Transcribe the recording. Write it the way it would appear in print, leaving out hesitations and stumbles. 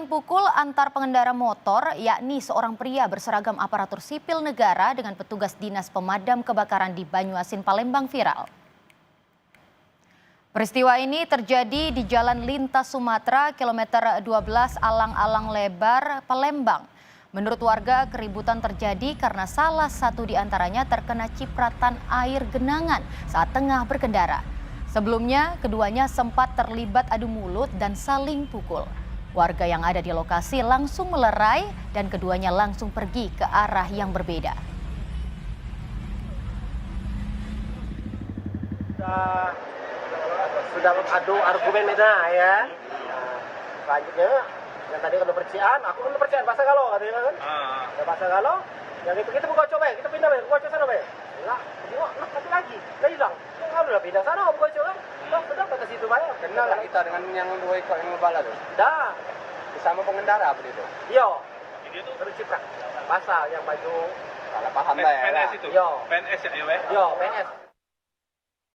pukul antar pengendara motor, yakni seorang pria berseragam aparatur sipil negara dengan petugas dinas pemadam kebakaran di Banyuasin, Palembang viral. Peristiwa ini terjadi di Jalan Lintas Sumatera, kilometer 12 Alang-Alang Lebar, Palembang. Menurut warga, keributan terjadi karena salah satu di antaranya terkena cipratan air genangan saat tengah berkendara. Sebelumnya, keduanya sempat terlibat adu mulut dan saling pukul. Warga yang ada di lokasi langsung melerai dan keduanya langsung pergi ke arah yang berbeda. Sudah adu argumen itu ya. Selanjutnya yang tadi kalau percikan, aku kan percikan bahasa galau katanya kan. Bahasa galau, yang itu kita buka coba, kita pindah ke buka sana be. Lah, tapi lagi, dah hilang. Kalau udah pindah sana buka coba, sudah kata situ banyak. Kenal lah kita dengan yang dua ekor yang ngebala tuh. Dah. Bersama pengendara apa itu? Yo. Ini tuh terciprat. Basah yang baju. Salah paham lah ya. PNS itu. Yo. PNS ya, Yo, PNS.